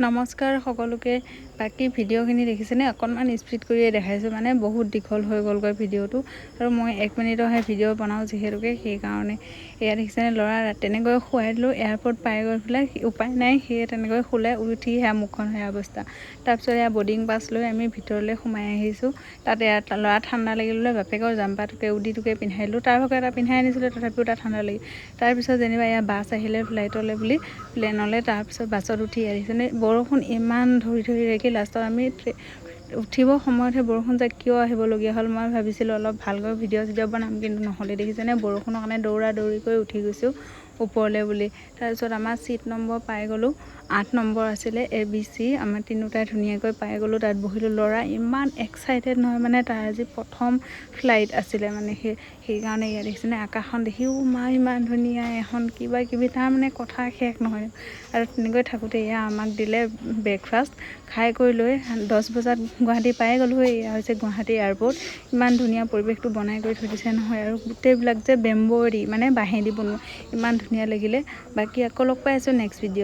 নমস্কাৰ সকলোকে। বাকি ভিডিঅ'খিনি দেখিছেনে? অকণমান স্পীড কৰিয়ে দেখাইছোঁ, মানে বহুত দীঘল হৈ গ'লগৈ ভিডিঅ'টো, আৰু মই 1 মিনিটৰহে ভিডিঅ' বনাওঁ যিহেতুকে, সেইকাৰণে। এয়া দেখিছেনে, ল'ৰা তেনেকৈ শুৱাই দিলোঁ, এয়াৰপৰ্ট পাই গৈ পেলাই উপায় নাই, সেয়ে তেনেকৈ শুলে, উঠি সেয়া মুখখন সেয়া অৱস্থা। তাৰপিছত এয়া বৰ্ডিং পাছ লৈ আমি ভিতৰলৈ সোমাই আহিছোঁ। তাত এয়া ল'ৰা ঠাণ্ডা লাগিলে বাপেকৰ জাম্পাৰটোকে উডিটোকে পিন্ধাই দিলোঁ, তাৰ ভাগৰ এটা পিন্ধাই আনিছিলোঁ, তথাপিও তাৰ ঠাণ্ডা লাগি। তাৰপিছত যেনিবা এয়া বাছ আহিলে ফ্লাইটলৈ বুলি, প্লেনলৈ। তাৰপিছত বাছত উঠি আহিছেনে, বৰষুণ ইমান ধৰি ৰাখি লাষ্টত আমি উঠিব সময়তহে বৰষুণ যে কিয় আহিবলগীয়া হ'ল। মই ভাবিছিলোঁ অলপ ভালকৈ ভিডিঅ' বনাম, কিন্তু নহ'লে। দেখিছেনে, বৰষুণৰ কাৰণে দৌৰা দৌৰি কৰি উঠি গৈছোঁ ওপৰলৈ বুলি। তাৰপিছত আমাৰ ছিট নম্বৰ পাই গ'লোঁ, 8 নম্বৰ আছিলে ABC। আমাৰ তিনিওটাই ধুনীয়াকৈ পাই গ'লোঁ, তাত বহিলোঁ। ল'ৰা ইমান এক্সাইটেড নহয়, মানে তাৰ আজি প্ৰথম ফ্লাইট আছিলে, মানে সেইকাৰণে ইয়াত দেখিছেনে, আকাশখন দেখিও মা ইমান ধুনীয়া এখন কিবা কিবি, তাৰ মানে কথা শেষ নহয়। আৰু তেনেকৈ থাকোঁতে এয়া আমাক দিলে ব্ৰেকফাষ্ট, খাই কৰি লৈ 10 বজাত গুৱাহাটী পাই গ'লোঁ। এয়া হৈছে গুৱাহাটী এয়াৰপৰ্ট। ইমান ধুনীয়া পৰিৱেশটো বনাই কৰি থৈ দিছে নহয়, আৰু গোটেইবিলাক যে বেম্ব'দি, মানে বাঁহেদি বনোৱা, ইমান ধুনীয়া লাগিলে। বাকী আকৌ লগ পাই আছোঁ নেক্সট ভিডিঅ'।